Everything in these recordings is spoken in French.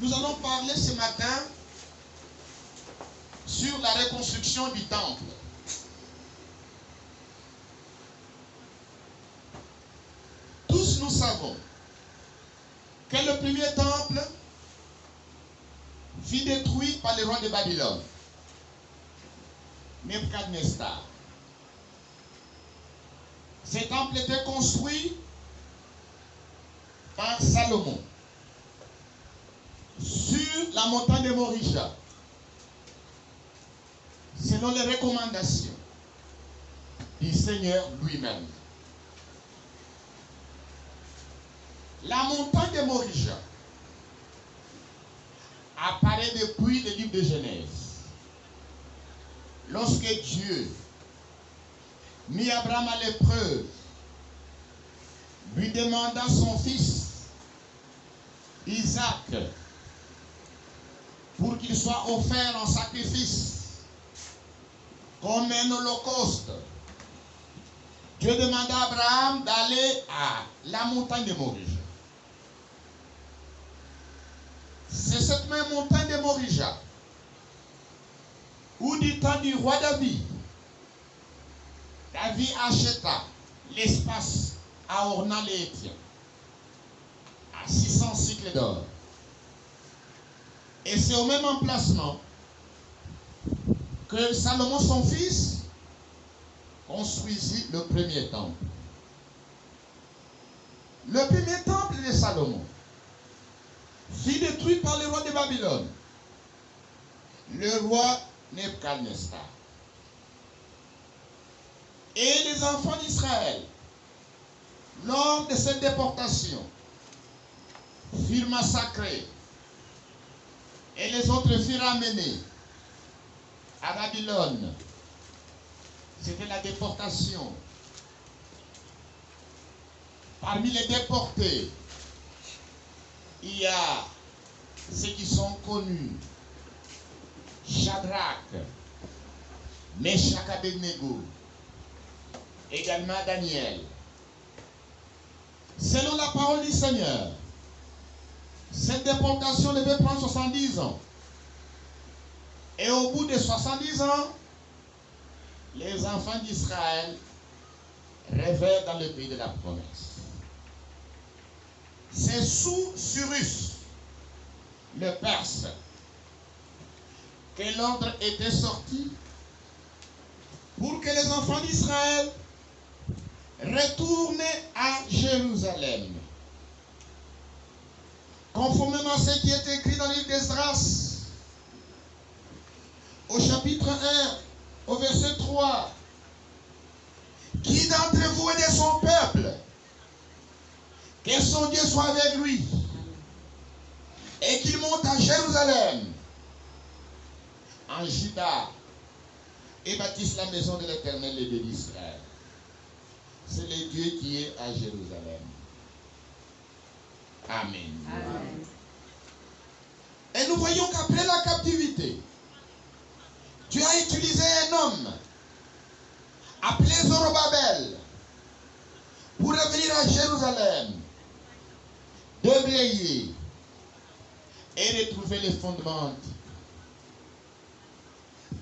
Nous allons parler ce matin sur la reconstruction du temple. Tous nous savons que le premier temple fut détruit par le roi de Babylone, Nebuchadnezzar. Ce temple était construit par Salomon sur la montagne de Morija, selon les recommandations du Seigneur lui-même. La montagne de Morija apparaît depuis le livre de Genèse. Lorsque Dieu mit Abraham à l'épreuve, lui demanda son fils Isaac pour qu'il soit offert en sacrifice comme un holocauste. Dieu demanda à Abraham d'aller à la montagne de Morija. C'est cette même montagne de Morija où du temps du roi David, David acheta l'espace à Ornan-les-Hétiens à 600 cycles d'or. Et c'est au même emplacement que Salomon, son fils, construisit le premier temple. Le premier temple de Salomon fut détruit par le roi de Babylone, le roi Nebuchadnezzar. Et les enfants d'Israël, lors de cette déportation, furent massacrés et les autres furent ramenés à Babylone. C'était la déportation. Parmi les déportés, il y a ceux qui sont connus: Shadrach, Meshach, Abednego, également Daniel. Selon la parole du Seigneur, cette déportation devait prendre 70 ans. Et au bout de 70 ans, les enfants d'Israël revinrent dans le pays de la promesse. C'est sous Cyrus, le Perse, que l'ordre était sorti pour que les enfants d'Israël retournent à Jérusalem. Conformément à ce qui est écrit dans le livre d'Esdras, au chapitre 1, au verset 3. Qui d'entre vous est de son peuple? Que son Dieu soit avec lui. Et qu'il monte à Jérusalem, en Juda, et bâtisse la maison de l'Éternel et de l'Israël. C'est le Dieu qui est à Jérusalem. Amen. Amen. Et nous voyons qu'après la captivité, Dieu a utilisé un homme appelé Zorobabel pour revenir à Jérusalem, déblayer et retrouver les fondements antiques.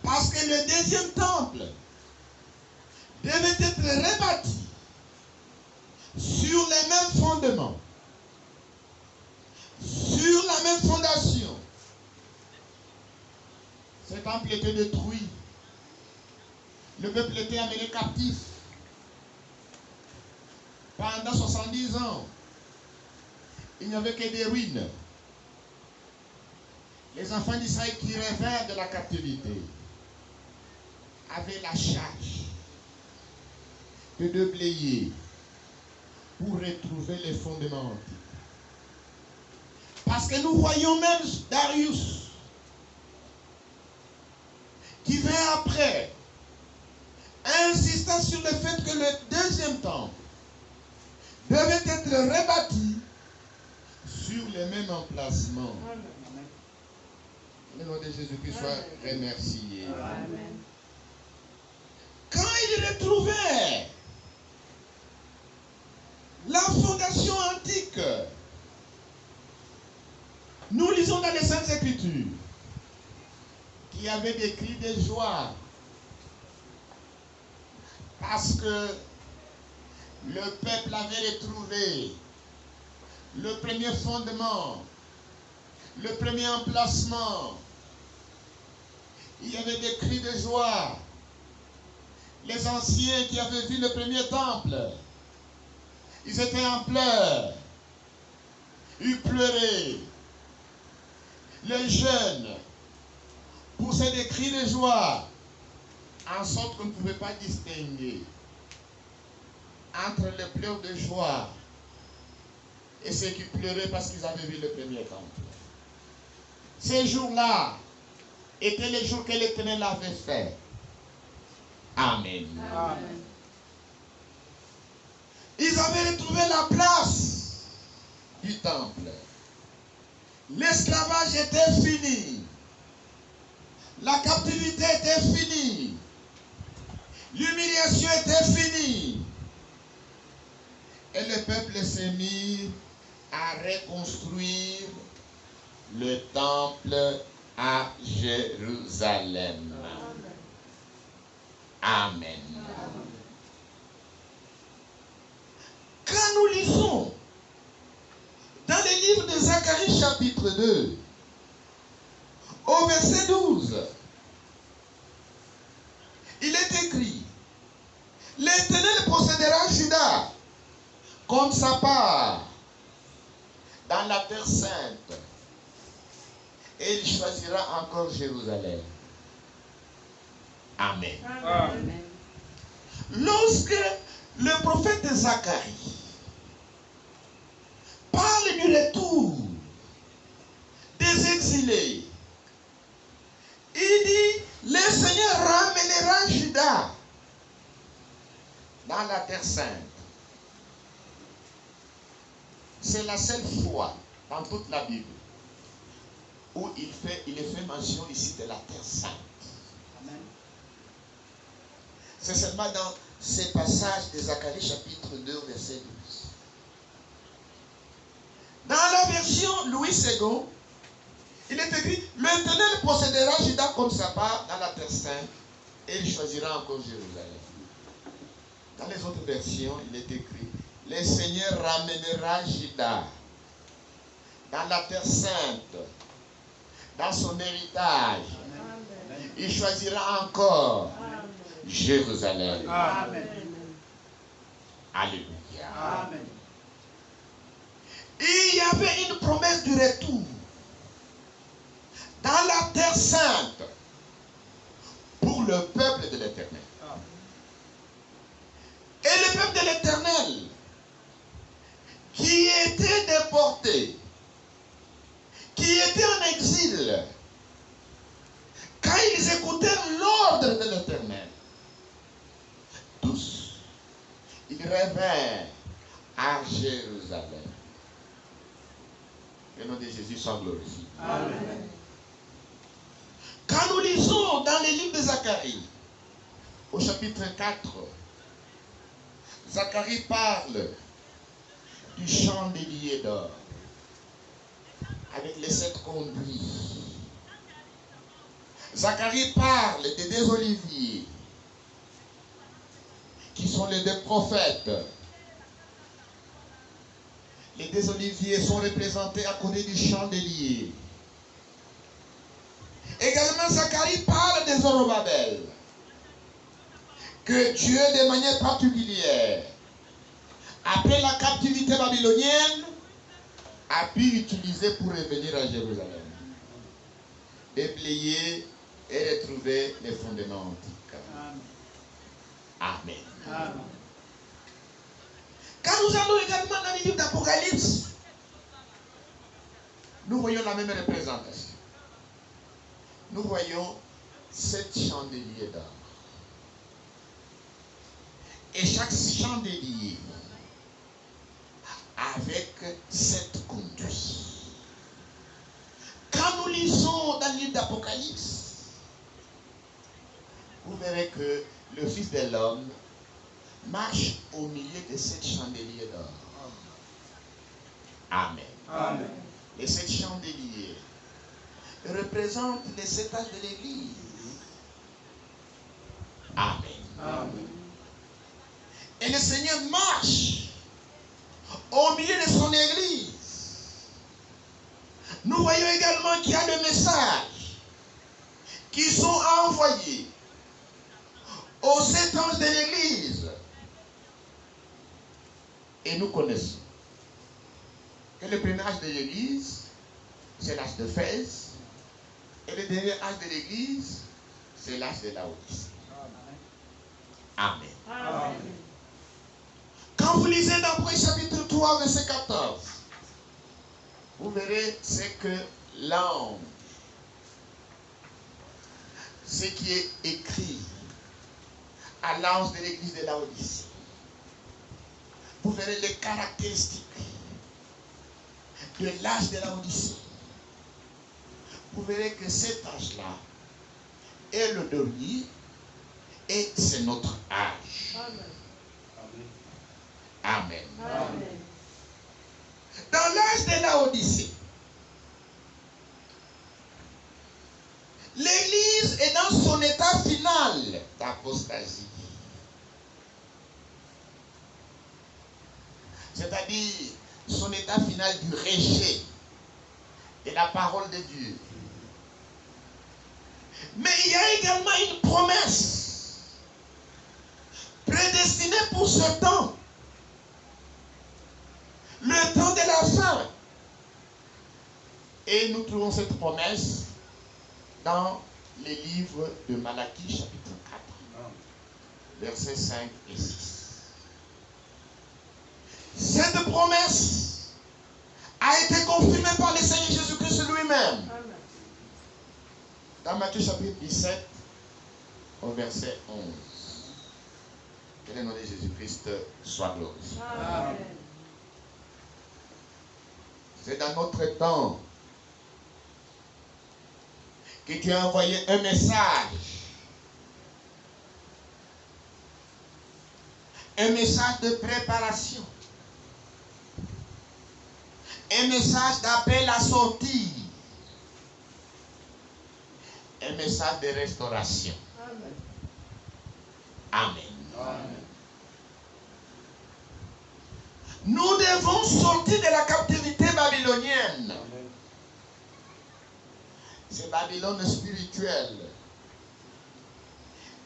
Parce que le deuxième temple devait être rebâti sur les mêmes fondements, sur la même fondation. Ce temple était détruit. Le peuple était amené captif pendant 70 ans. Il n'y avait que des ruines. Les enfants d'Israël qui revinrent de la captivité avaient la charge de déblayer pour retrouver les fondements antiques. Parce que nous voyons même Darius qui vient après, insistant sur le fait que le deuxième temple devait être rebâti sur les mêmes emplacements. Le nom de Jésus-Christ soit remercié. Amen. Quand il retrouvait la fondation antique, nous lisons lisons dans les Saintes Écritures qu'il y avait des cris de joie parce que le peuple avait retrouvé le premier fondement, le premier emplacement. Il y avait des cris de joie. Les anciens qui avaient vu le premier temple, ils étaient en pleurs. Ils pleuraient. Les jeunes poussaient des cris de joie, en sorte qu'on ne pouvait pas distinguer entre les pleurs de joie et ceux qui pleuraient parce qu'ils avaient vu le premier temple. Ces jours-là étaient les jours que l'Éternel avait fait. Amen. Amen. Ils avaient retrouvé la place du temple. L'esclavage était fini. La captivité était finie. L'humiliation était finie. Et le peuple s'est mis à reconstruire le temple à Jérusalem. Amen. Quand nous lisons dans le livre de Zacharie chapitre 2, au verset 12, il est écrit: l'Éternel possédera Juda comme sa part dans la terre sainte, et il choisira encore Jérusalem. Amen. Amen. Lorsque le prophète Zacharie parle du retour des exilés, il dit: le Seigneur ramènera Juda dans la terre sainte. C'est la seule fois dans toute la Bible où il est fait mention ici de la terre sainte. Amen. C'est seulement dans ces passages de Zacharie chapitre 2 verset 12. Dans la version Louis II, il est écrit: l'Éternel possédera Juda comme sa part dans la terre sainte, et il choisira encore Jérusalem. Dans les autres versions, il est écrit: le Seigneur ramènera Juda dans la terre sainte, dans son héritage. Amen. Il choisira encore Jérusalem. Amen. Alléluia. Amen. Il y avait une promesse du retour dans la terre sainte pour le peuple de l'Éternel. Et le peuple de l'Éternel qui était déporté, qui était en exil, quand ils écoutèrent l'ordre de l'Éternel, tous, ils revinrent à Jérusalem. Le nom de Jésus soit glorifié. Amen. Quand nous lisons dans les livres de Zacharie, au chapitre 4, Zacharie parle du chandelier d'or avec les 7 conduits. Zacharie parle des 2 oliviers qui sont les 2 prophètes. Les 2 oliviers sont représentés à côté du chandelier. Également, Zacharie parle des Zorobabel, que Dieu, de manière particulière, après la captivité babylonienne, a pu utiliser pour revenir à Jérusalem, déblayer et retrouver les fondements antiques. Amen. Amen. Quand nous allons également dans les livres d'Apocalypse, nous voyons la même représentation. Nous voyons 7 chandeliers d'or. Et chaque chandelier avec 7 conduits. Quand nous lisons dans le livre d'Apocalypse, vous verrez que le Fils de l'homme marche au milieu de 7 chandeliers d'or. Amen. Amen. Les 7 chandeliers représente les 7 âges de l'Église. Amen. Amen. Et le Seigneur marche au milieu de son Église. Nous voyons également qu'il y a des messages qui sont envoyés aux 7 anges de l'Église. Et nous connaissons que le premier âge de l'Église, c'est l'âge de d'Éphèse. Et le dernier âge de l'Église, c'est l'âge de Laodicée. Amen. Amen. Quand vous lisez dans Prophète chapitre 3, verset 14, vous verrez ce que l'ange, ce qui est écrit à l'ange de l'église de Laodicée. Vous verrez les caractéristiques de l'âge de Laodicée. Vous verrez que cet âge-là est le dernier et c'est notre âge. Amen. Amen. Amen. Dans l'âge de Laodicée, l'Église est dans son état final d'apostasie. C'est-à-dire son état final du rejet de la parole de Dieu. Mais il y a également une promesse prédestinée pour ce temps. Le temps de la fin. Et nous trouvons cette promesse dans les livres de Malachie, chapitre 4, versets 5 et 6. Cette promesse a été confirmée par le Seigneur Jésus-Christ lui-même. Dans Matthieu chapitre 17, au verset 11. Que le nom de Jésus-Christ soit glorifié. Amen. C'est dans notre temps que tu as envoyé un message. Un message de préparation. Un message d'appel à sortir. Un message de restauration. Amen. Amen. Amen. Nous devons sortir de la captivité babylonienne. C'est Babylone spirituelle.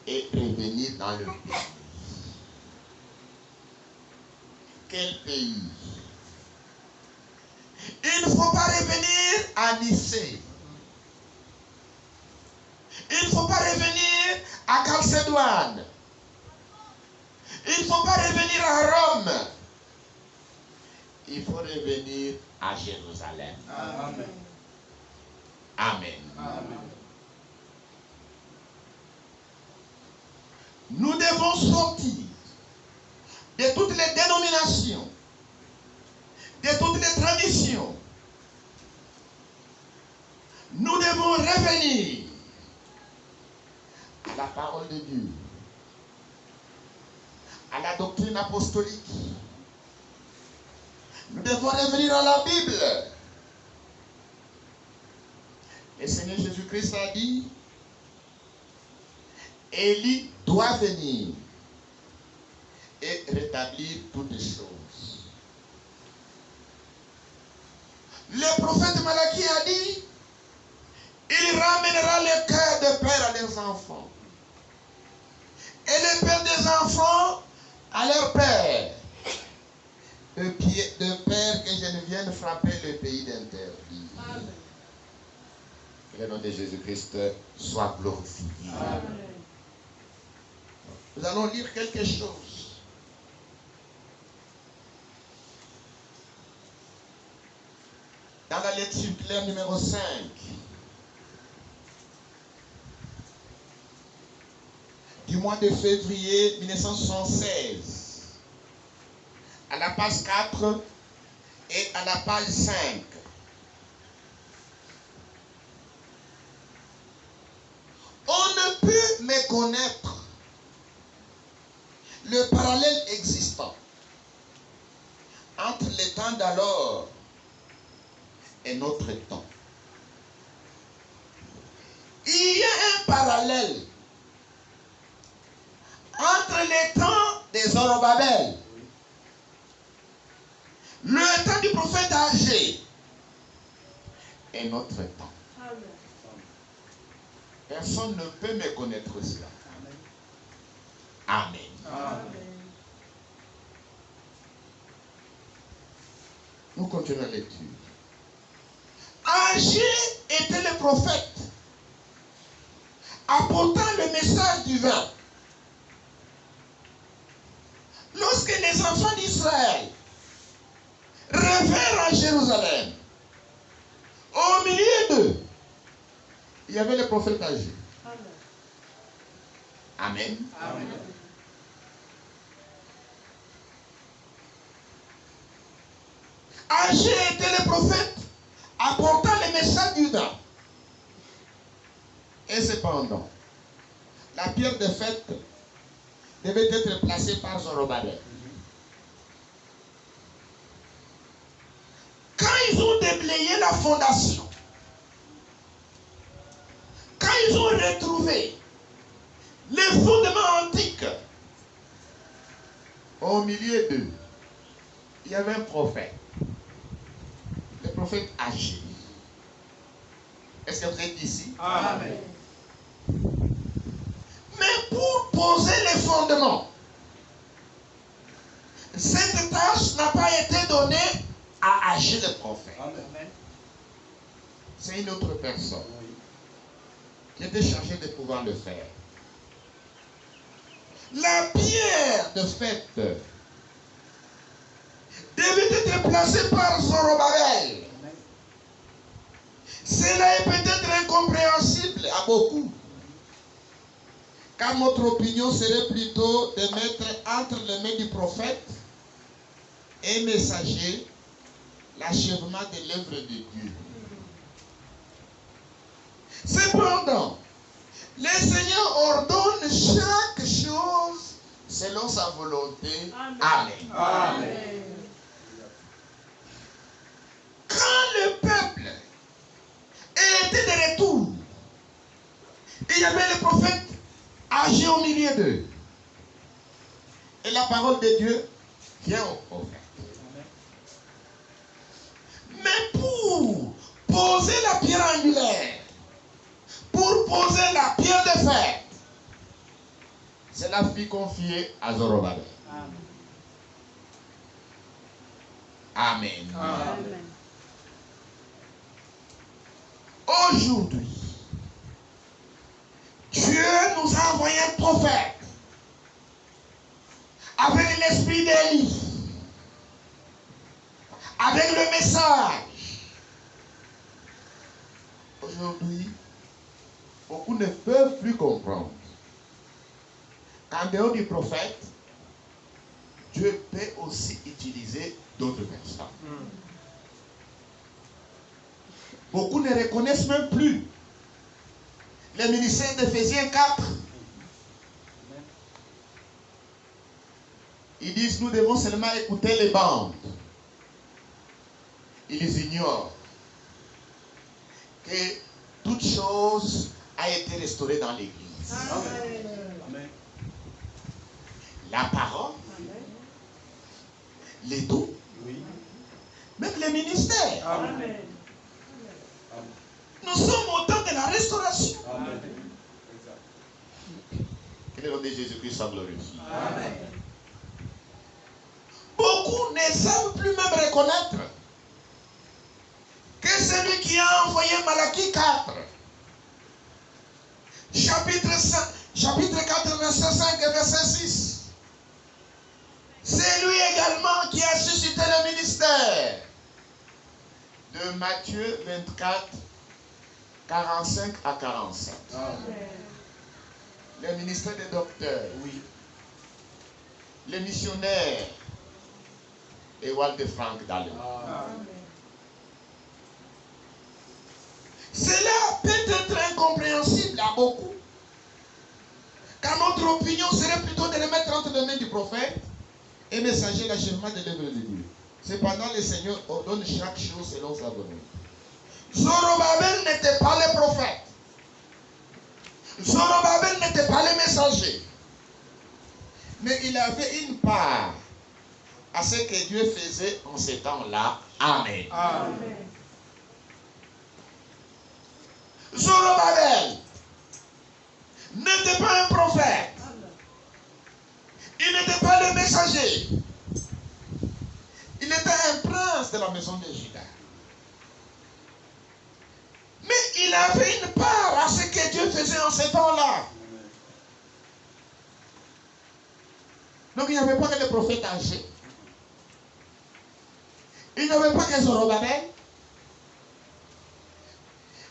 Et revenir dans le pays. Quel pays? Il ne faut pas revenir à Nicée. Il ne faut pas revenir à Chalcédoine. Il ne faut pas revenir à Rome. Il faut revenir à Jérusalem. Amen. Amen. Amen. Nous devons sortir de toutes les dénominations, de toutes les traditions. Nous devons revenir à la parole de Dieu, à la doctrine apostolique. Nous devons revenir à la Bible. Le Seigneur Jésus-Christ a dit, Élie doit venir et rétablir toutes choses. Le prophète Malachie a dit, il ramènera le cœur des pères à leurs enfants et les pères des enfants à leurs pères, de père que je ne vienne frapper le pays d'interdit. Amen. Que le nom de Jésus-Christ soit glorifié. Amen. Nous allons lire quelque chose. Dans la lettre circulaire numéro 5. Du mois de février 1976. À la page 4 et à la page 5. On ne peut méconnaître le parallèle existant entre les temps d'alors et notre temps. parallèle entre les temps des Zorobabel, le temps du prophète Agé et notre temps. Personne ne peut méconnaître cela. Amen. Nous continuons la lecture. Agé était le prophète apportant le message divin. Lorsque les enfants d'Israël revinrent à Jérusalem, au milieu d'eux, il y avait le prophète Agé. Amen. Amen. Agé était le prophète apportant le message divin. Et cependant, la pierre de fête devait être placée par Zorobabel. Quand ils ont déblayé la fondation, quand ils ont retrouvé les fondements antiques, au milieu d'eux, il y avait un prophète. Le prophète Agé. Est-ce que vous êtes ici? Amen. Mais pour poser les fondements, cette tâche n'a pas été donnée à Agé le prophète. Amen. C'est une autre personne qui était chargée de pouvoir le faire. La pierre de fête devait être placée par Zorobabel. Cela est peut-être incompréhensible à beaucoup, car notre opinion serait plutôt de mettre entre les mains du prophète et messager l'achèvement de l'œuvre de Dieu. Cependant, le Seigneur ordonne chaque chose selon sa volonté. Amen. Amen. Quand le peuple était de retour, il y avait le prophète Agé au milieu d'eux. Et la parole de Dieu vient au prophète. Mais pour poser la pierre angulaire, pour poser la pierre de fête, cela fut confié à Zorobabel. Amen. Amen. Aujourd'hui, Dieu nous a envoyé un prophète avec l'esprit d'Élie, avec le message. Aujourd'hui, beaucoup ne peuvent plus comprendre qu'en dehors du prophète, Dieu peut aussi utiliser d'autres personnes. Beaucoup ne reconnaissent même plus le ministère d'Éphésiens 4. Ils disent nous devons seulement écouter les bandes. Ils ignorent que toute chose a été restaurée dans l'Église. Amen. La parole, les dons, même les ministères. Amen. Nous sommes au temps de la restauration. Amen. Que le nom de Jésus-Christ soit glorifié. Amen. Beaucoup ne savent plus même reconnaître que celui qui a envoyé Malachie 4, chapitre 4, verset 5 et verset 6, c'est lui également qui a suscité le ministère de Matthieu 24, 45 à 47. Amen. Le ministère des docteurs, les missionnaires et Walter Frank Dallen. Cela peut être incompréhensible à beaucoup, car notre opinion serait plutôt de le mettre entre les mains du prophète et messager l'achèvement de l'œuvre de Dieu. Cependant, le Seigneur ordonne chaque chose selon sa volonté. Zorobabel n'était pas le prophète. Zorobabel n'était pas le messager. Mais il avait une part à ce que Dieu faisait en ces temps-là. Amen. Amen. Zorobabel n'était pas un prophète. Il n'était pas le messager. Il était un prince de la maison de Juda. Mais il avait une part à ce que Dieu faisait en ces temps-là. Donc il n'y avait pas que les prophètes âgés. Il n'y avait pas que Zorobabel.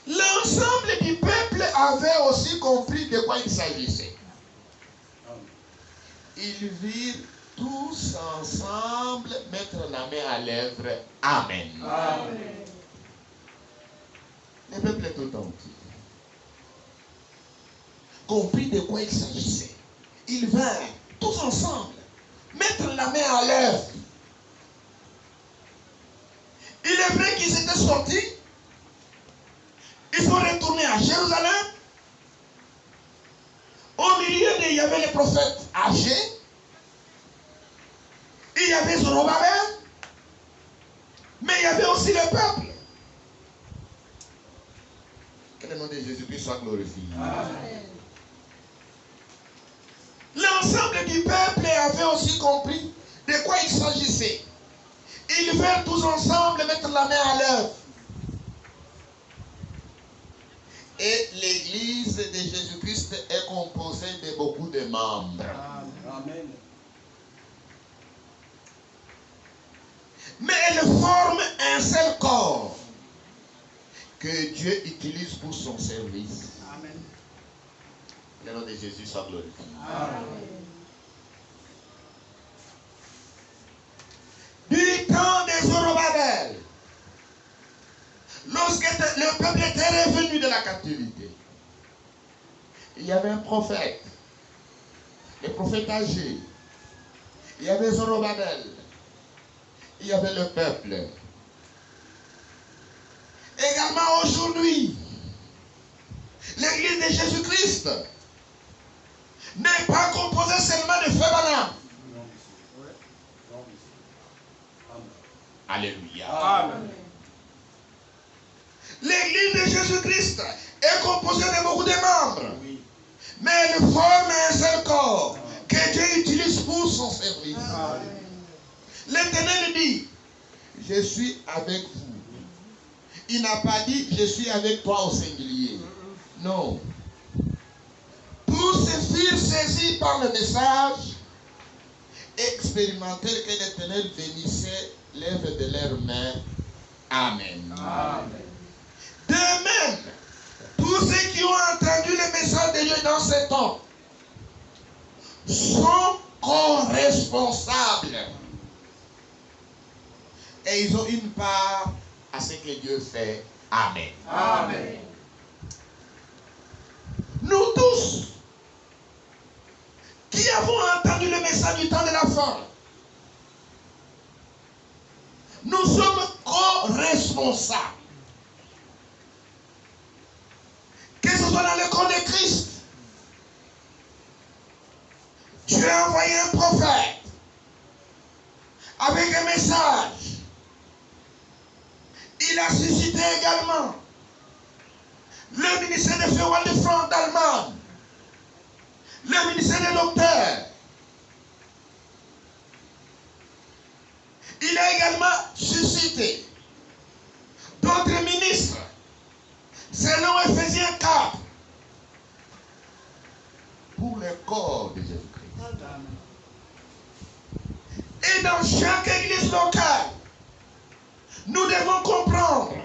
L'ensemble du peuple avait aussi compris de quoi il s'agissait. Ils virent tous ensemble mettre la main à l'œuvre. Amen. Amen. Le peuple tout entier compris de quoi il s'agissait. Ils vinrent tous ensemble mettre la main à l'œuvre. Il est vrai qu'ils étaient sortis. Ils sont retournés à Jérusalem. Au milieu il y avait les prophètes âgés. Il y avait Zorobabel. Mais il y avait aussi le peuple. Que le nom de Jésus-Christ soit glorifié. Amen. L'ensemble du peuple avait aussi compris de quoi il s'agissait. Ils veulent tous ensemble mettre la main à l'œuvre. Et l'église de Jésus-Christ est composée de beaucoup de membres. Amen. Mais elle forme un seul corps que Dieu utilise pour son service. Amen. Le nom de Jésus soit glorifié. Amen. Du temps de Zorobabel, lorsque le peuple était revenu de la captivité, il y avait un prophète, le prophète âgé, il y avait Zorobabel, il y avait le peuple. Également aujourd'hui, l'église de Jésus-Christ n'est pas composée seulement de Fébanam. Alléluia. Amen. L'église de Jésus-Christ est composée de beaucoup de membres. Oui. Mais elle forme un seul corps que Dieu utilise pour son service. Amen. L'Éternel dit, je suis avec vous. Il n'a pas dit, je suis avec toi au singulier. Non. Tous furent saisis par le message et expérimentèrent que l'Éternel bénissait l'œuvre de leurs mains. Amen. Amen. De même, tous ceux qui ont entendu le message de Dieu dans ce temps sont co-responsables. Et ils ont une part à ce que Dieu fait. Amen. Amen. Nous tous qui avons entendu le message du temps de la fin, nous sommes co-responsables. Que ce soit dans le corps de Christ, Dieu a envoyé un prophète avec un message. Il a suscité également le ministère de Fédéral de France d'Allemagne, le ministère des docteurs. Il a également suscité d'autres ministres, selon Ephésiens 4, pour le corps de Jésus-Christ. Et dans chaque église locale, nous devons comprendre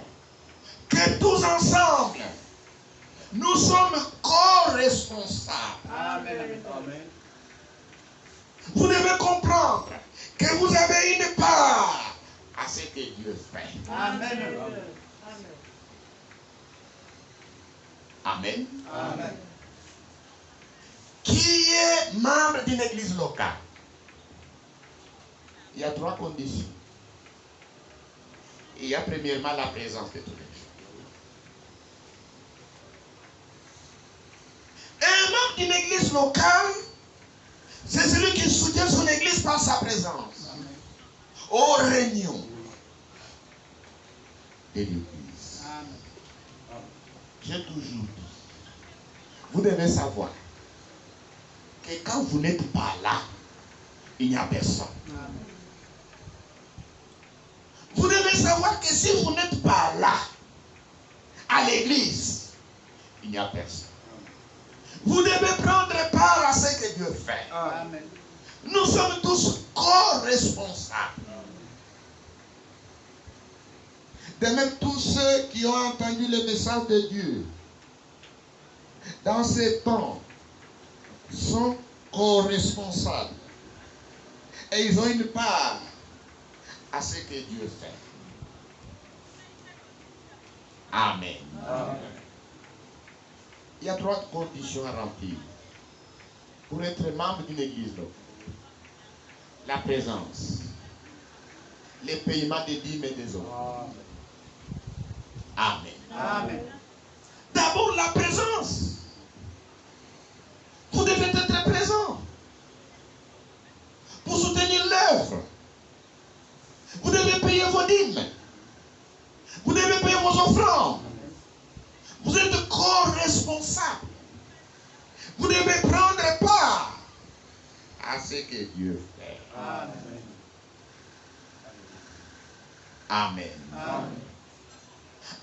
que tous ensemble, nous sommes co-responsables. Amen. Amen. Vous devez comprendre que vous avez une part à ce que Dieu fait. Amen. Amen. Amen. Qui est membre d'une église locale? Il y a 3 conditions. Il y a premièrement la présence de tous les jours. membre d'une église locale, c'est celui qui soutient son église par sa présence. Aux réunions de l'église. J'ai toujours dit, vous devez savoir que quand vous n'êtes pas là, il n'y a personne. Vous devez savoir que si vous n'êtes pas là, à l'église, il n'y a personne. Vous devez prendre part à ce que Dieu fait. Amen. Nous sommes tous co-responsables. De même, tous ceux qui ont entendu le message de Dieu dans ces temps sont co-responsables. Et ils ont une part à ce que Dieu fait. Amen. Amen. Il y a 3 conditions à remplir pour être membre d'une église locale. La présence, les paiements des dîmes et des offres. Amen. Amen. D'abord la présence. Vous devez être présent pour soutenir l'œuvre. Vous devez payer vos dîmes. Vous devez payer vos offrandes. Vous êtes co-responsable. Vous devez prendre part à ce que Dieu fait. Amen. Amen. Amen.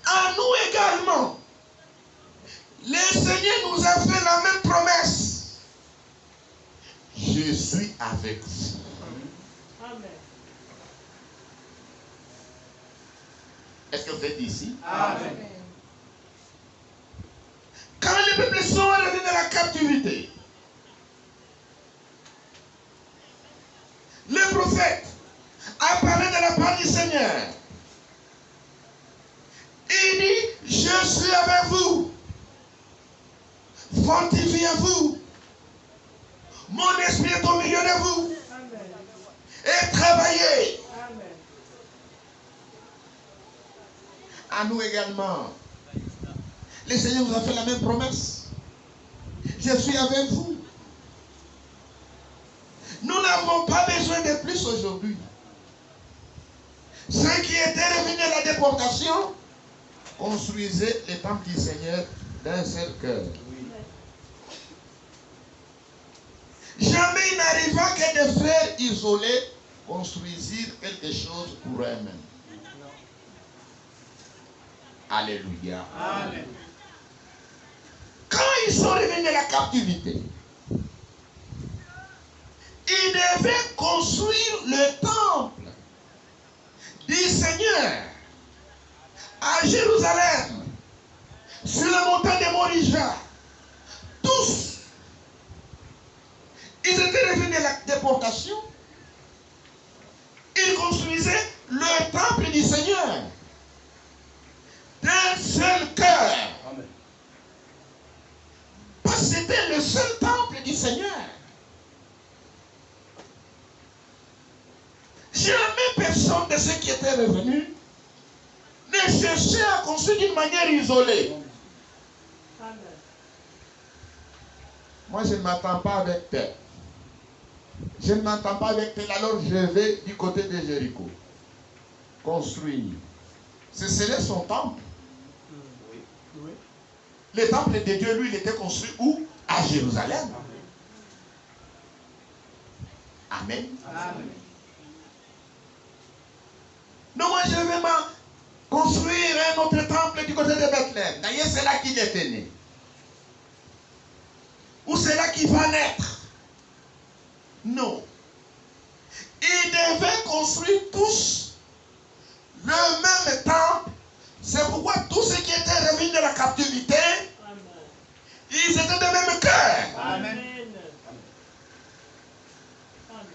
À nous également, le Seigneur nous a fait la même promesse. Je suis avec vous. Amen. Est-ce que vous êtes ici? Amen. Quand les peuples sont revenus de la captivité, le prophète a parlé de la part du Seigneur. Il dit, je suis avec vous. Fortifiez-vous. Mon esprit est au milieu de vous. Amen. Et travaillez. Amen. À nous également. Le Seigneur vous a fait la même promesse. Je suis avec vous. Nous n'avons pas besoin de plus aujourd'hui. Ceux qui étaient revenus à la déportation construisaient le temple du Seigneur d'un seul cœur. Jamais il n'arriva que des frères isolés construisirent quelque chose pour eux-mêmes. Alléluia. Amen. Quand ils sont revenus de la captivité, ils devaient construire le temple du Seigneur à Jérusalem, sur la montagne de Morija. Tous, ils étaient revenus de la déportation. Ils construisaient le temple du Seigneur d'un seul cœur. Amen. Parce que c'était le seul temple du Seigneur. Jamais personne de ceux qui étaient revenus ne cherchait à construire d'une manière isolée. Amen. Moi, je ne m'attends pas avec tel. Je ne m'entends pas avec tel, alors je vais du côté de Jéricho. Construire. Ce serait son temple. Oui. Le temple de Dieu, lui, il était construit où? À Jérusalem. Amen. Amen. Donc moi, je vais construire un autre temple du côté de Bethléem. D'ailleurs, c'est là qu'il était né. Ou c'est là qu'il va naître. Non. Ils devaient construire tous le même temple. C'est pourquoi tous ceux qui étaient revenus de la captivité, Amen. ils étaient de même cœur. Amen. Amen.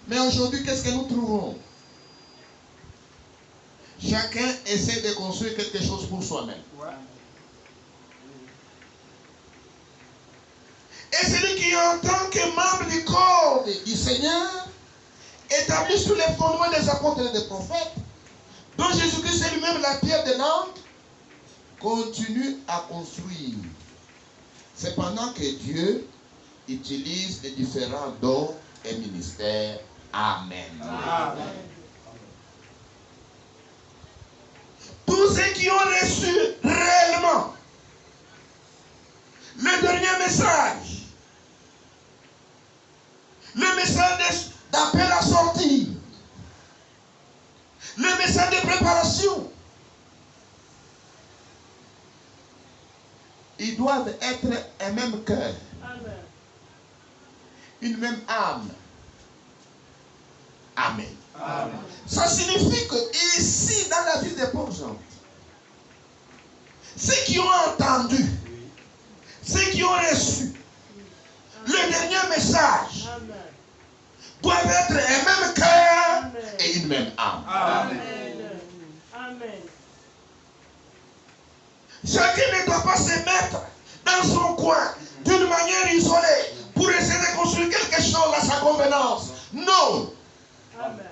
Mais aujourd'hui, qu'est-ce que nous trouvons? Chacun essaie de construire quelque chose pour soi-même. Ouais. Et celui qui, en tant que membre du corps du Seigneur, établit sous les fondements des apôtres et des prophètes, dont Jésus-Christ est lui-même la pierre de l'angle, continue à construire. Cependant que Dieu utilise les différents dons et ministères. Amen. Amen. Tous ceux qui ont reçu réellement le dernier message, le message d'appel à sortir, le message de préparation, ils doivent être un même cœur, Amen. une même âme. Amen. Amen. Ça signifie que ici, dans la vie des pauvres gens, ceux qui ont entendu, ceux qui ont reçu le dernier message, Amen. doivent être un même cœur Amen. et une même âme. Amen. Amen. Chacun ne doit pas se mettre dans son coin d'une manière isolée pour essayer de construire quelque chose à sa convenance. Non. Amen.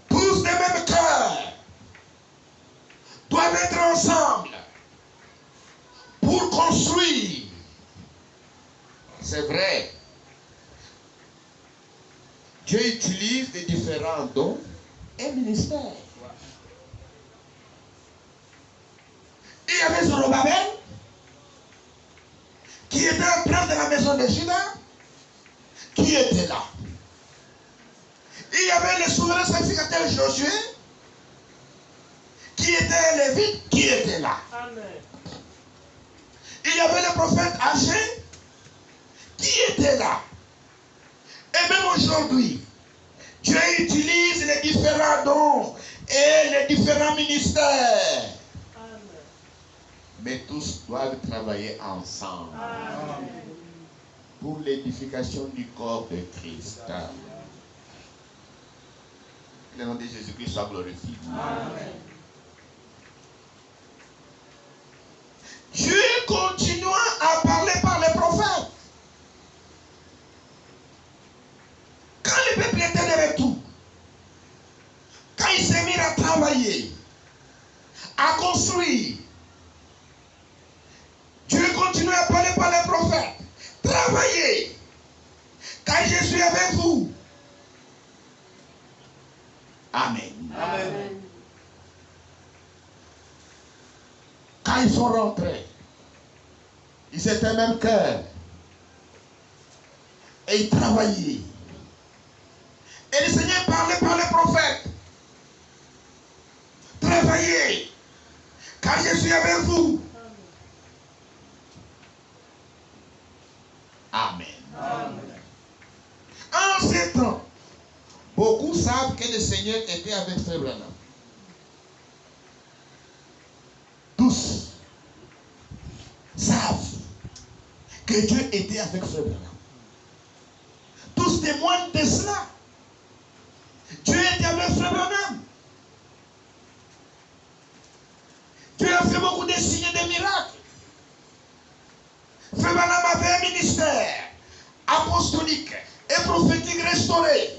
Tous des mêmes cœurs doivent être ensemble pour construire. C'est vrai. Dieu utilise les différents dons et ministères. Il y avait Zorobabel qui était un prince de la maison de Juda qui était là. Il y avait le souverain sacrificateur Josué qui était un lévite qui était là. Amen. Il y avait le prophète Agé qui était là. Et même aujourd'hui, Dieu utilise les différents dons et les différents ministères. Amen. Mais tous doivent travailler ensemble Amen. pour l'édification du corps de Christ. Que le nom de Jésus-Christ soit glorifié. Amen. Dieu continua à parler par les prophètes. Quand le peuple était de retour, quand il s'est mis à travailler, à construire, Dieu continue à parler par les prophètes. Travaillez, car je suis avec vous. Amen. Amen. Quand ils sont rentrés, ils étaient même cœur. Et ils travaillaient. Et le Seigneur parlait par les prophètes. Travaillez, car je suis avec vous. Amen. Amen. En ces temps, beaucoup savent que le Seigneur était avec Frère Branham. Tous savent que Dieu était avec Frère Branham. Tous témoignent de cela. Dieu était avec Frère Branham. Dieu a fait beaucoup de signes et de miracles. Frère Branham avait un ministère apostolique et prophétique restauré.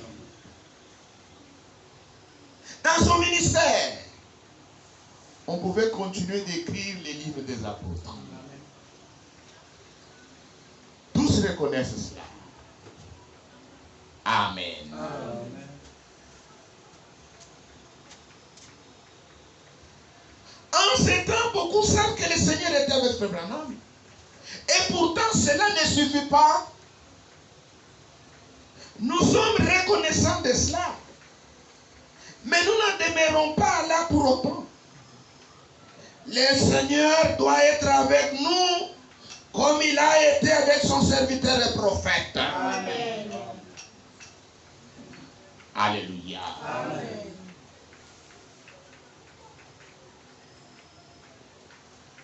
Dans son ministère, on pouvait continuer d'écrire les livres des apôtres. Tous reconnaissent cela. Amen. Amen. En ces temps, beaucoup savent que le Seigneur était avec Frère Branham. Et pourtant, cela ne suffit pas. Nous sommes reconnaissants de cela. Mais nous ne demeurons pas là pour autant. Le Seigneur doit être avec nous comme il a été avec son serviteur et prophète. Amen. Alléluia. Amen.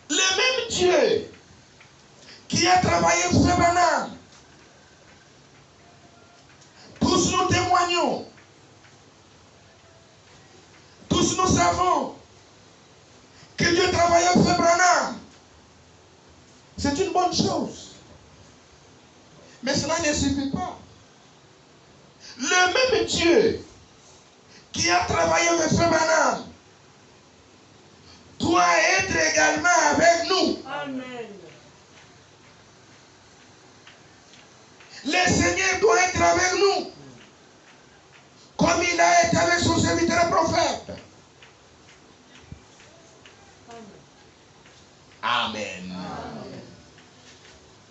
Le même Dieu qui a travaillé sur Branham, tous nous témoignons, tous nous savons que Dieu travaillait sur Branham. C'est une bonne chose. Mais cela ne suffit pas. Le même Dieu qui a travaillé avec Frère Branham doit être également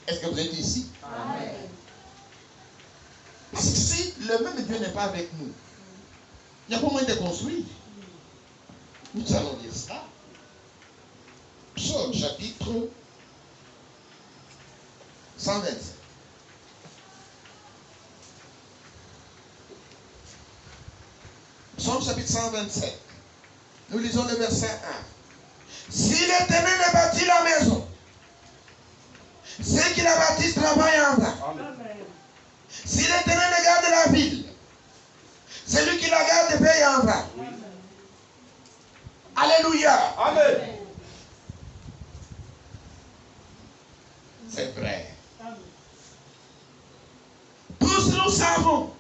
Est-ce que vous êtes ici? Amen. Parce que si le même Dieu n'est pas avec nous, il n'y a pas moyen de construire. Nous allons dire ça. Psaume chapitre 127. Psaume chapitre 127. Nous lisons le verset 1. Si l'Éternel a bâti la maison, ceux qui la bâtissent travaillent en vain. Amen. Si l'Éternel garde la ville, celui qui la garde paye en vain. Amen. Alléluia. Amen. C'est vrai. Amen. Tous nous savons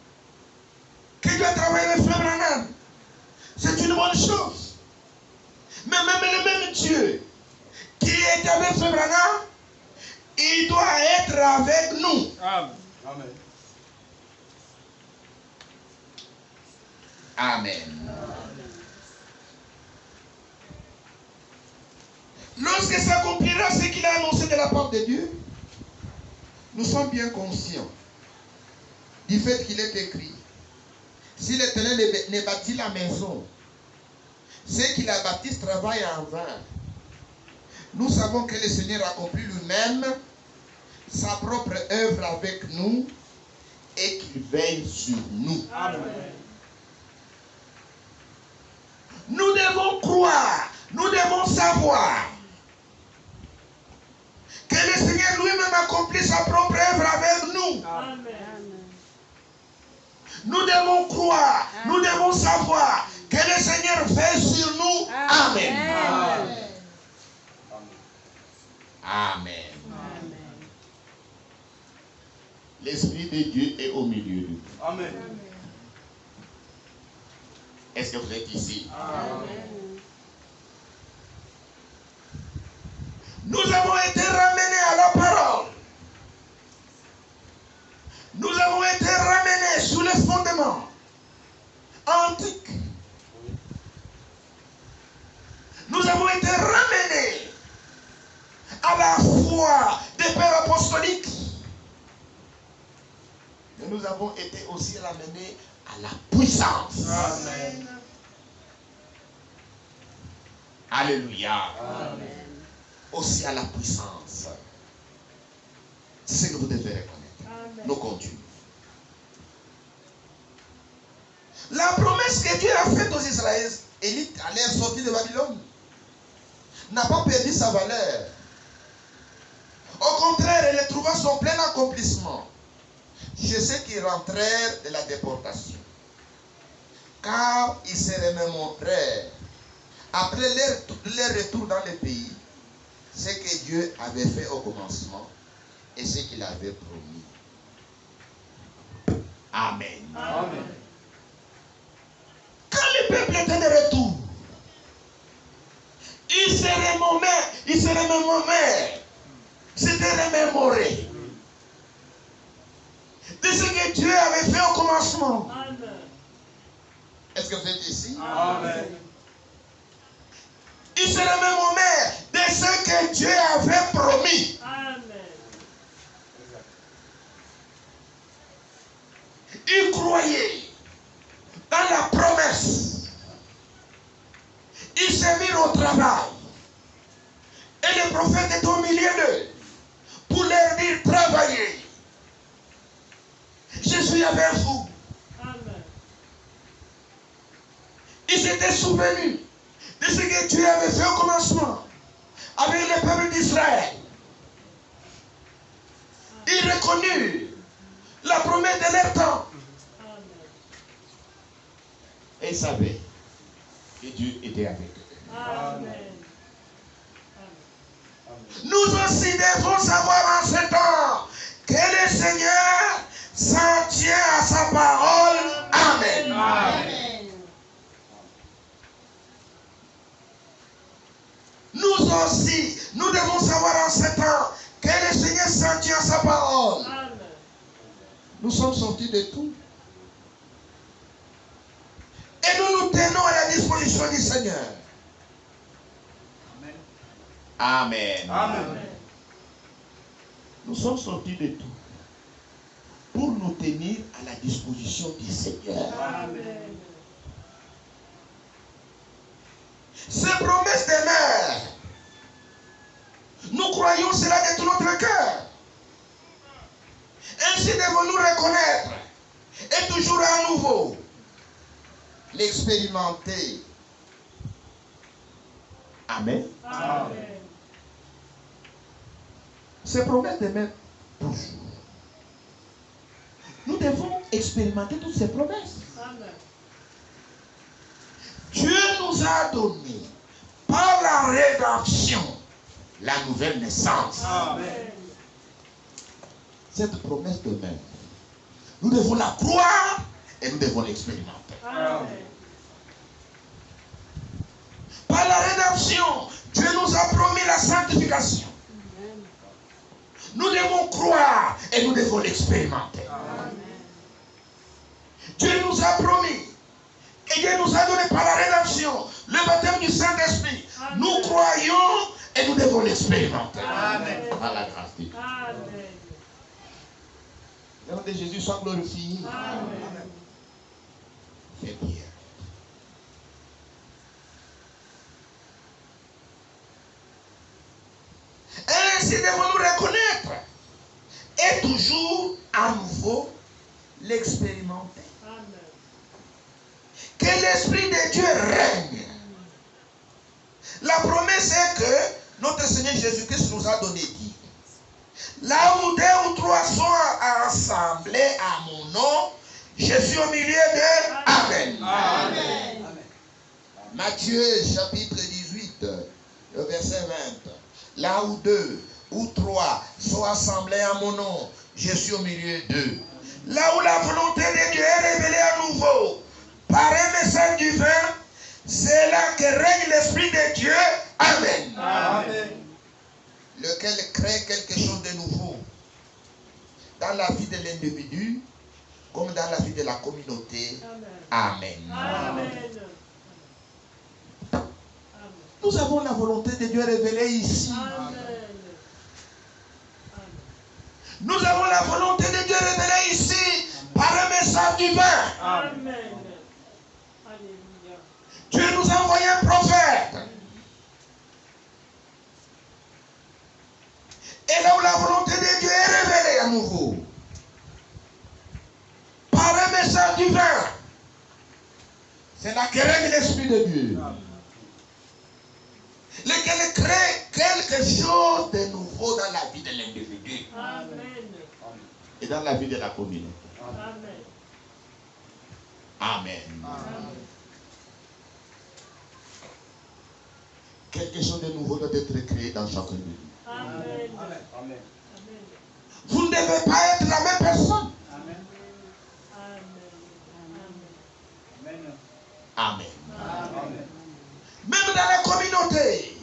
que Dieu a travaillé avec Frère Branham. C'est une bonne chose. Mais même le même Dieu qui est avec Frère Branham, il doit être avec nous. Amen. Amen. Amen. Lorsque s'accomplira ce qu'il a annoncé de la part de Dieu, nous sommes bien conscients du fait qu'il est écrit: si l'Éternel ne bâtit la maison, ceux qui la bâtissent travaillent en vain. Nous savons que le Seigneur accomplit lui-même sa propre œuvre avec nous et qu'il veille sur nous. Amen. Nous devons croire, nous devons savoir que le Seigneur lui-même accomplit sa propre œuvre avec nous. Amen. Nous devons croire, nous devons savoir que le Seigneur veille sur nous. Amen. Amen. Amen. L'Esprit de Dieu est au milieu de nous. Amen. Est-ce que vous êtes ici? Amen. Nous avons été ramenés à la parole. Nous avons été ramenés sous les fondements antiques. Nous avons été ramenés à la foi des pères apostoliques. Mais nous avons été aussi ramenés à la puissance. Amen. Alléluia. Amen. Aussi à la puissance. C'est ce que vous devez reconnaître. Amen. Nous continuons. La promesse que Dieu a faite aux Israélites à leur sortie de Babylone n'a pas perdu sa valeur. Au contraire, elle trouva son plein accomplissement chez ceux qui rentrèrent de la déportation. Car ils se remémorèrent, après leur retour dans le pays, ce que Dieu avait fait au commencement et ce qu'il avait promis. Amen. Amen. Quand le peuple était de retour, il se remémorait, s'était remémoré de ce que Dieu avait fait au commencement. Amen. Est-ce que vous êtes ici? Amen. Il se remémorait de ce que Dieu avait promis. Amen. Il croyait dans la promesse. Ils se mirent au travail. Et le prophète est au milieu d'eux pour leur dire: travaillez. Je suis avec vous. Amen. Ils s'étaient souvenus de ce que Dieu avait fait au commencement avec le peuple d'Israël. Ils reconnurent la promesse de leur temps. Amen. Et ils savaient que Dieu était avec eux. Amen. Nous aussi devons savoir en ce temps que le Seigneur s'en tient à sa parole. Amen. Amen. Nous aussi, nous devons savoir en ce temps que le Seigneur s'en tient à sa parole. Amen. Nous sommes sortis de tout. Et nous nous tenons à la disposition du Seigneur. Amen. Amen. Nous sommes sortis de tout pour nous tenir à la disposition du Seigneur. Amen. Ces promesses demeurent. Nous croyons cela de tout notre cœur. Ainsi devons-nous reconnaître et toujours à nouveau l'expérimenter. Amen. Amen. Ces promesses demeurent toujours. Nous devons expérimenter toutes ces promesses. Amen. Dieu nous a donné par la rédemption la nouvelle naissance. Amen. Cette promesse demeure. Nous devons la croire et nous devons l'expérimenter. Amen. Par la rédemption, Dieu nous a promis la sanctification. Amen. Nous devons croire et nous devons l'expérimenter. Amen. Dieu nous a promis et Dieu nous a donné par la rédemption le baptême du Saint-Esprit. Amen. Nous croyons et nous devons l'expérimenter. Amen. Par la grâce de Dieu. Amen. Le nom de Jésus soit glorifié. Amen. Fais bien. Ainsi devons-nous reconnaître et toujours à nouveau l'expérimenter. Amen. Que l'Esprit de Dieu règne. La promesse est que notre Seigneur Jésus-Christ nous a donné dit. Là où deux ou trois sont assemblés à mon nom, je suis au milieu d'eux. Amen. Amen. Matthieu chapitre 18, le verset 20. Là où deux ou trois sont assemblés à mon nom, je suis au milieu d'eux. Là où la volonté de Dieu est révélée à nouveau par un message divin, c'est là que règne l'Esprit de Dieu. Amen. Amen. Lequel crée quelque chose de nouveau dans la vie de l'individu comme dans la vie de la communauté. Amen. Amen. Nous avons la volonté de Dieu révélée ici. Amen. Nous avons la volonté de Dieu révélée ici par un message divin. Amen. Alléluia. Dieu nous a envoyé un prophète. Et là où la volonté de Dieu est révélée à nouveau par un message divin, c'est là que règne l'Esprit de Dieu. Lequel crée quelque chose de nouveau dans la vie de l'individu Amen. et dans la vie de la communauté. Amen. Amen. Quelque chose de nouveau doit être créé dans chacun de nous. Amen. Amen. Vous ne devez pas être la même personne. Amen. Amen. Amen. Amen. Même dans la communauté.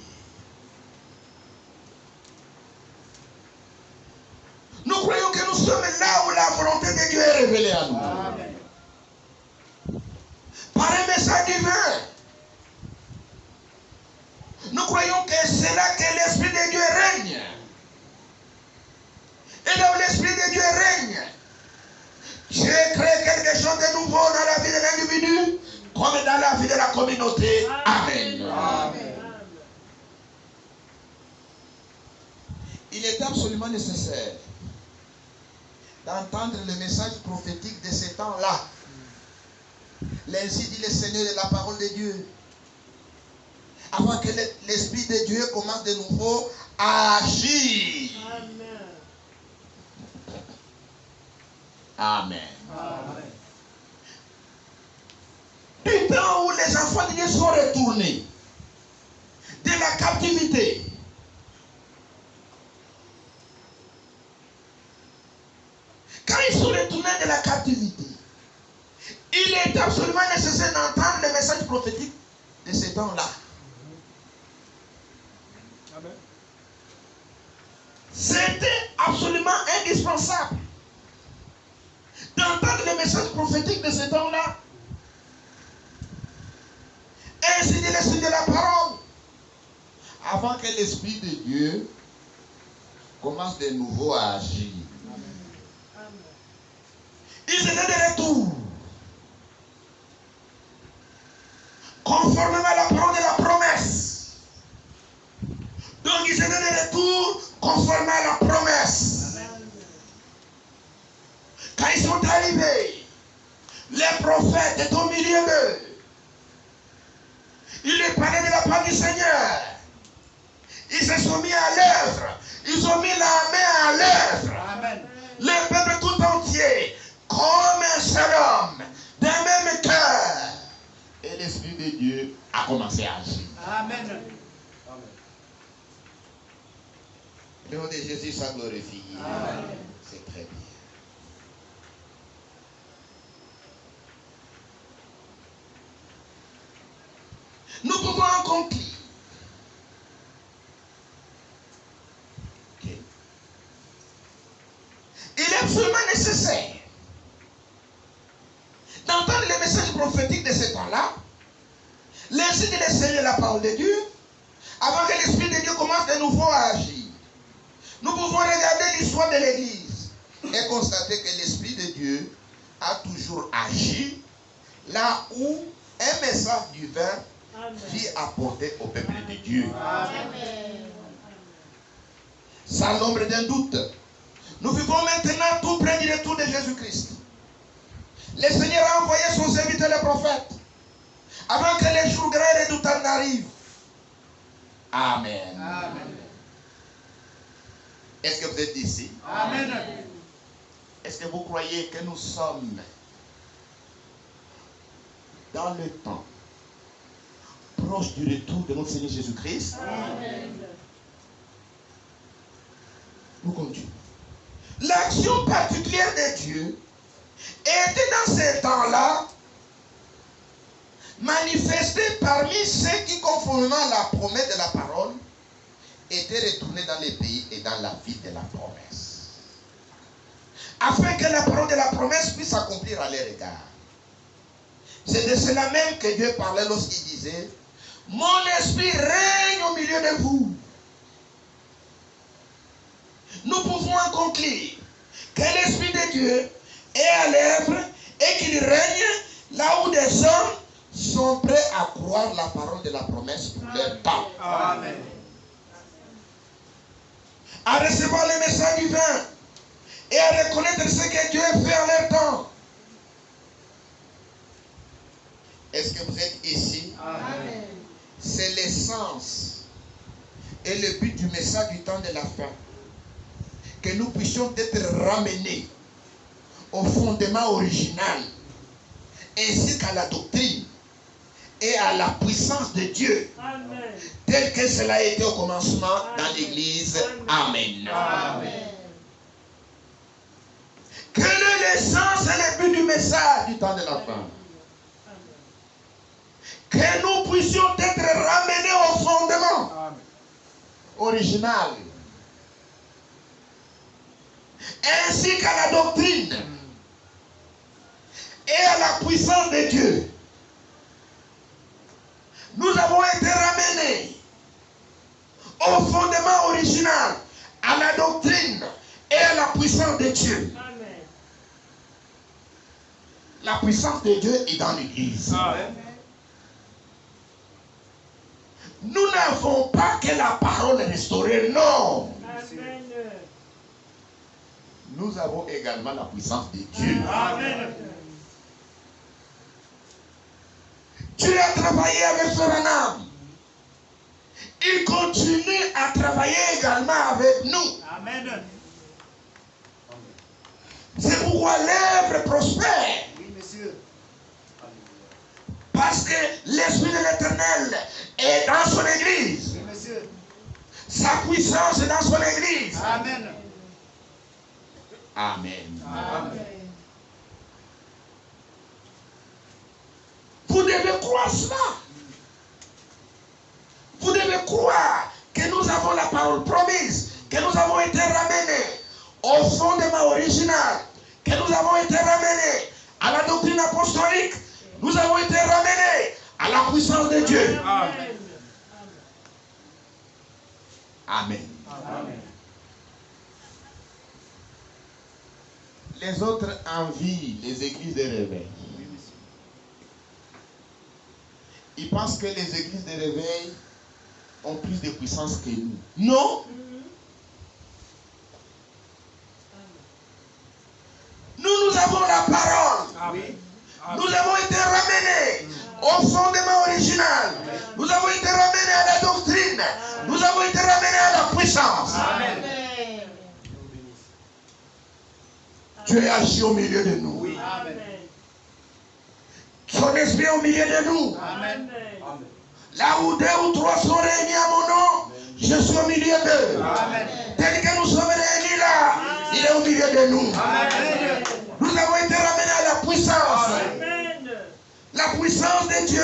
Nous croyons que nous sommes là où la volonté de Dieu est révélée à nous. Amen. Par un message divin. Nous croyons que c'est là que l'Esprit de Dieu règne. Et là où l'Esprit de Dieu règne, Dieu crée quelque chose de nouveau dans la vie de l'individu comme dans la vie de la communauté. Amen. Amen. Il est absolument nécessaire d'entendre le message prophétique de ces temps-là. L'ainsi dit le Seigneur de la parole de Dieu. Avant que l'Esprit de Dieu commence de nouveau à agir. Amen. Amen. Du temps où les enfants de Dieu sont retournés de la captivité, quand ils sont retournés de la captivité, il est absolument nécessaire d'entendre le message prophétique de ces temps-là. Amen. C'était absolument indispensable d'entendre le message prophétique de ces temps-là. Ainsi dit l'Esprit de la parole. Avant que l'Esprit de Dieu commence de nouveau à agir. Amen. Ils étaient de retour. Conformément à la parole de la promesse. Donc ils étaient de retour conformément à la promesse. Quand ils sont arrivés, les prophètes étaient au milieu d'eux. Ils leur parlaient de la part du Seigneur. Ils se sont mis à l'œuvre. Ils ont mis la main à l'œuvre. Amen. Le peuple tout entier, comme un seul homme, d'un même cœur. Et l'Esprit de Dieu a commencé à agir. Amen. Le nom de Jésus soit glorifié. Amen. C'est très bien. Nous pouvons en conclure. Ok. Il est absolument nécessaire d'entendre les messages prophétiques de ce temps-là, laisser de l'enseigner la parole de Dieu, avant que l'Esprit de Dieu commence de nouveau à agir. Nous pouvons regarder l'histoire de l'Église et constater que l'Esprit de Dieu a toujours agi là où un message divin fut apporté au peuple de Dieu. Amen. Sans l'ombre d'un doute, nous vivons maintenant tout près du retour de Jésus-Christ. Le Seigneur a envoyé son serviteur les prophètes avant que les jours grands et redoutables n'arrivent. Amen. Amen. Est-ce que vous êtes ici? Amen. Est-ce que vous croyez que nous sommes dans le temps proche du retour de notre Seigneur Jésus-Christ? Amen. Nous continuons. L'action particulière de Dieu était dans ces temps-là manifestée parmi ceux qui, conformément à la promesse de la parole, étaient retournés dans les pays et dans la ville de la promesse, afin que la parole de la promesse puisse s'accomplir à leur égard. C'est de cela même que Dieu parlait lorsqu'il disait: mon esprit règne au milieu de vous. Nous pouvons en conclure que l'Esprit de Dieu est à l'œuvre et qu'il règne là où des hommes sont prêts à croire la parole de la promesse pour leur temps. Amen. À recevoir les messages divins et à reconnaître ce que Dieu fait en leur temps. Est-ce que vous êtes ici? Amen. C'est l'essence et le but du message du temps de la fin. Que nous puissions être ramenés au fondement original, ainsi qu'à la doctrine et à la puissance de Dieu, Amen. tel que cela a été au commencement dans l'Église. Amen. Amen. Quelle est l'essence et le but du message du temps de la fin? Que nous puissions être ramenés au fondement Amen. original, ainsi qu'à la doctrine et à la puissance de Dieu. Nous avons été ramenés au fondement original, à la doctrine et à la puissance de Dieu. Amen. La puissance de Dieu est dans l'Église. Amen. Nous n'avons pas que la parole restaurée, non. Amen. Nous avons également la puissance de Dieu. Amen. Dieu a travaillé avec Branham. Il continue à travailler également avec nous. Amen. C'est pourquoi l'œuvre prospère. Oui, monsieur. Parce que l'Esprit de l'Éternel est dans son Église. Oui, monsieur. Sa puissance est dans son Église. Amen. Amen. Amen. Vous devez croire cela. Vous devez croire que nous avons la parole promise, que nous avons été ramenés au fondement original, que nous avons été ramenés à la doctrine apostolique, nous avons été ramenés à la puissance de Dieu. Amen. Amen. Amen. Les autres envient les églises de réveil. Ils pensent que les églises de réveil ont plus de puissance que nous. Non. Nous avons la parole. Amen. Nous avons été ramenés au fondement original. Nous avons été ramenés à la doctrine. Nous avons été ramenés à la puissance. Amen. Dieu est agi au milieu de nous. Oui. Amen. Son esprit est au milieu de nous. Amen. Là où 2 ou 3 sont réunis à mon nom, je suis au milieu d'eux. Amen. Tel que nous sommes réunis là, il est au milieu de nous. Amen. Nous avons été ramenés à la puissance. Amen. La puissance de Dieu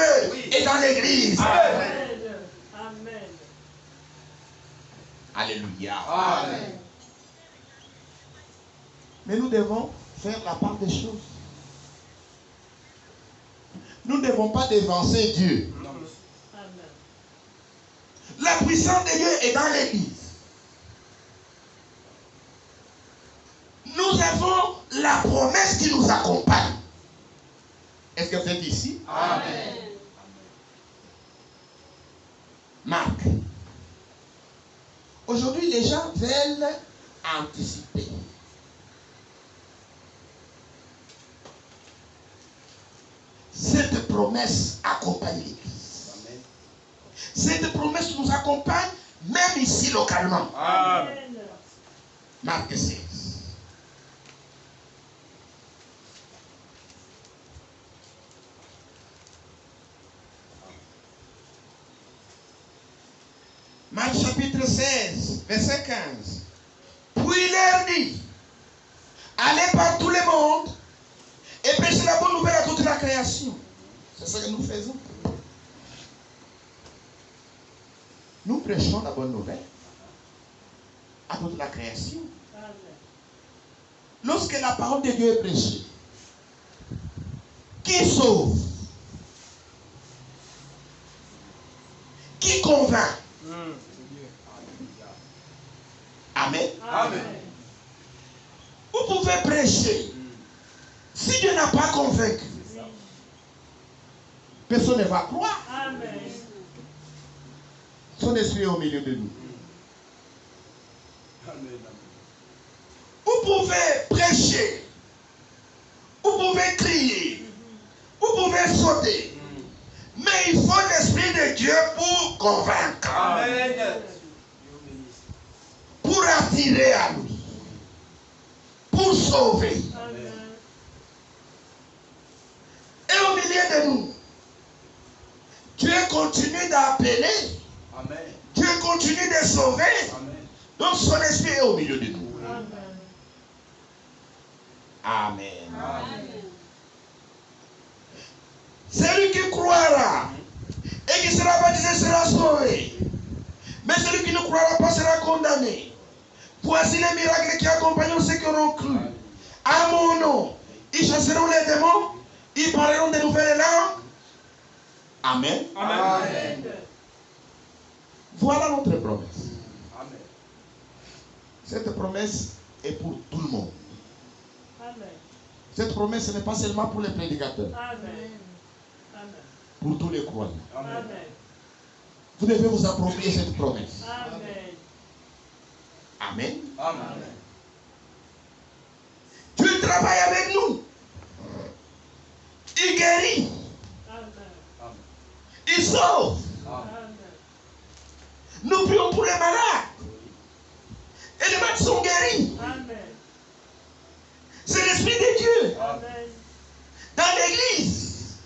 est dans l'église. Amen. Amen. Alléluia. Amen. Mais nous devons faire la part des choses. Nous ne devons pas dévancer Dieu. Amen. La puissance de Dieu est dans l'église. Nous avons la promesse qui nous accompagne. Est-ce que vous êtes ici? Amen. Marc. Aujourd'hui, les gens veulent anticiper. Cette promesse accompagne l'église. Cette promesse nous accompagne même ici localement. Amen. Marc 16. Marc chapitre 16, verset 15. Puis il leur dit, allez par tout le monde et prêchez la bonne nouvelle à toute la création. C'est ce que nous faisons. Nous prêchons la bonne nouvelle à toute la création. Amen. Lorsque la parole de Dieu est prêchée, qui sauve? Qui convainc? Amen. Amen. Vous pouvez prêcher. Si Dieu n'a pas convaincu, personne ne va croire. Amen. Son esprit est au milieu de nous. Amen. Vous pouvez prêcher. Vous pouvez crier. Vous pouvez sauter. Mais il faut l'esprit de Dieu pour convaincre. Amen. Pour attirer à lui. Pour sauver. Amen. Et au milieu de nous, Dieu continue d'appeler. Amen. Dieu continue de sauver. Amen. Donc son esprit est au milieu de nous. Amen. Amen. Amen. Celui qui croira et qui sera baptisé sera sauvé. Mais celui qui ne croira pas sera condamné. Voici les miracles qui accompagneront ceux qui auront cru. À mon nom, ils chasseront les démons, ils parleront de nouvelles langues. Amen. Amen. Voilà notre promesse. Amen. Cette promesse est pour tout le monde. Amen. Cette promesse ce n'est pas seulement pour les prédicateurs, Amen. Amen. pour tous les croyants. Amen. Vous devez vous approprier cette promesse. Amen. Amen. Amen. Dieu travaille avec nous. Il guérit. Amen. Il sauve. Amen. Nous prions pour les malades. Et les malades sont guéris. Amen. C'est l'Esprit de Dieu Amen. dans l'église.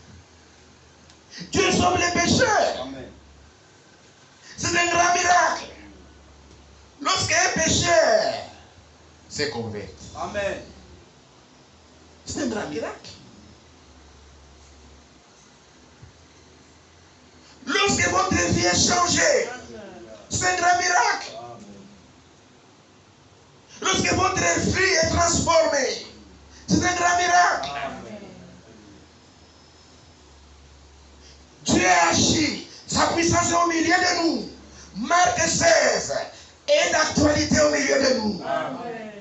Dieu sauve les pécheurs. Amen. C'est un grand miracle. Lorsqu'un pécheur se convertit, Amen. c'est un grand miracle. Lorsque votre vie est changée, c'est un grand miracle. Lorsque votre vie est transformée, c'est un grand miracle. Dieu agit. Sa puissance est au milieu de nous. Marc 16 est d'actualité au milieu de nous. Amen.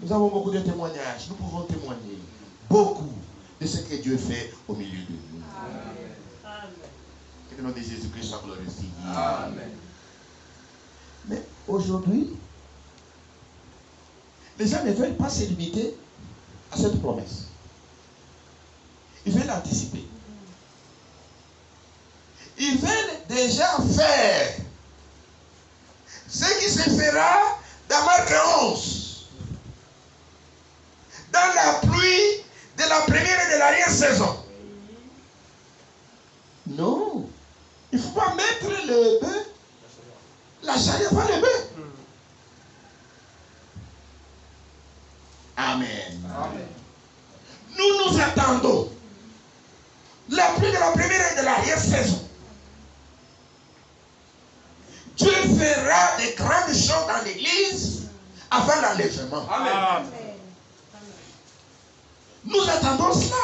Nous avons beaucoup de témoignages. Nous pouvons témoigner beaucoup de ce que Dieu fait au milieu de nous. Amen. Que le nom de Jésus-Christ soit glorifié. Amen. Mais aujourd'hui, les gens ne veulent pas se limiter à cette promesse. Ils veulent anticiper. Ils veulent déjà faire ce qui se fera dans Marc 11. Dans la pluie de la première et de l'arrière-saison. Non. Il ne faut pas mettre le bœuf, la charrue avant le bœuf. Amen. Amen. Nous nous attendons la pluie de la première et de l'arrière-saison. Dieu fera de grandes choses dans l'église avant l'enlèvement. Amen. Nous attendons cela.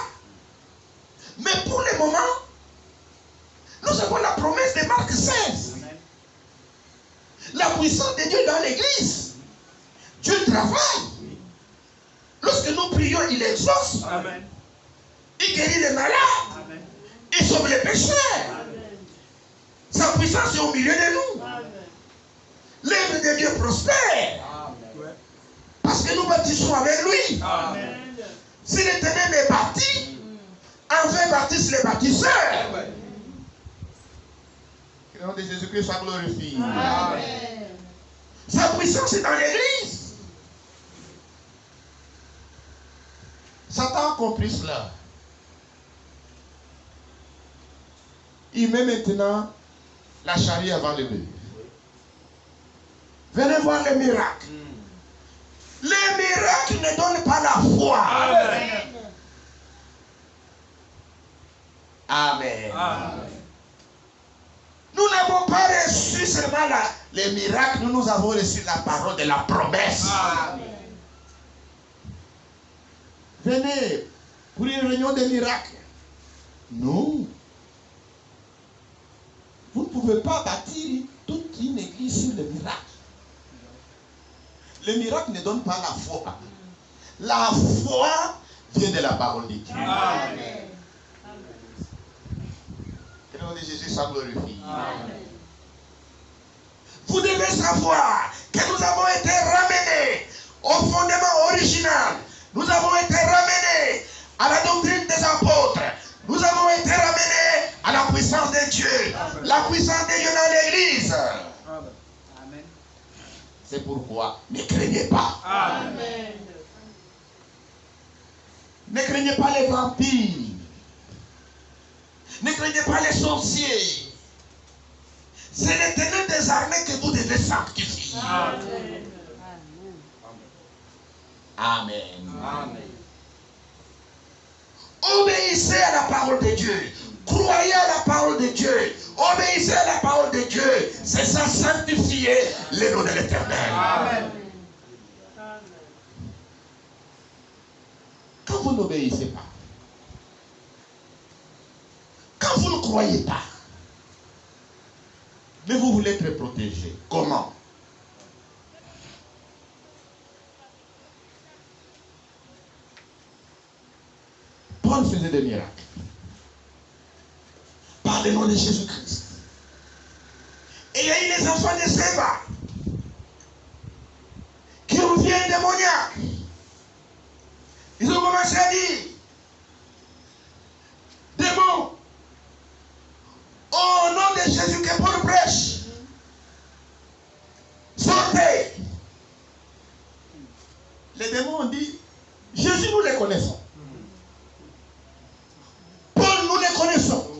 Mais pour le moment, nous avons la promesse de Marc 16. Amen. La puissance de Dieu dans l'église. Dieu travaille. Lorsque nous prions, il exauce. Amen. Il guérit les malades. Amen. Il sauve les pécheurs. Amen. Sa puissance est au milieu de nous. Amen. L'œuvre de Dieu prospère. Amen. Parce que nous bâtissons avec lui. Amen. Si l'Éternel est bâti, enfin bâtissent les bâtisseurs. Amen. Que le nom de Jésus-Christ soit glorifié. Amen. Sa puissance est dans l'église. Satan a compris cela. Il met maintenant la charrue avant le bœuf. Venez voir les miracles. Les miracles ne donnent pas la foi. Amen. Amen. Amen. Nous n'avons pas reçu seulement les miracles, nous avons reçu la parole de la promesse. Amen. Venez pour une réunion de miracles. Non. Vous ne pouvez pas bâtir toute une église sur le miracle. Le miracle ne donne pas la foi. La foi vient de la parole de Dieu. Amen. Que le nom de Jésus soit glorifié. Amen. Vous devez savoir que nous avons été ramenés au fondement original. Nous avons été ramenés à la doctrine des apôtres. Nous avons été ramenés à la puissance de Dieu. La puissance de Dieu dans l'église. Amen. C'est pourquoi ne craignez pas. Amen. Ne craignez pas les vampires. Ne craignez pas les sorciers. C'est l'Éternel des armées que vous devez sanctifier. Amen. Amen. Amen. Obéissez à la parole de Dieu. Croyez à la parole de Dieu. Obéissez à la parole de Dieu. C'est ça, sanctifier le nom de l'Éternel. Amen. Quand vous n'obéissez pas, quand vous ne croyez pas, mais vous voulez être protégé, comment? Paul faisait des miracles. Par le nom de Jésus-Christ. Et il y a eu les enfants de Séba qui reviennent démoniaques. Ils ont commencé à dire, démon, au nom de Jésus que Paul prêche, sortez. Les démons ont dit, Jésus, nous les connaissons. Paul, nous les connaissons.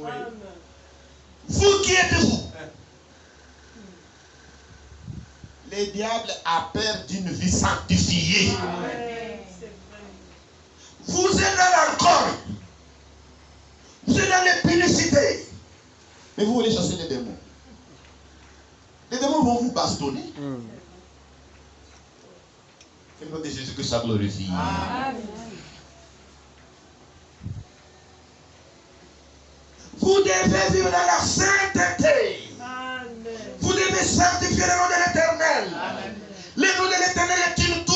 Vous qui êtes-vous? Le diable a peur d'une vie sanctifiée. Vous êtes dans l'alcool. Vous êtes dans l'impudicité. Mais vous voulez chasser les démons. Les démons vont vous bastonner. Que le nom de Jésus que ça glorifie. Vous devez vivre dans la sainteté. Vous devez sanctifier le nom de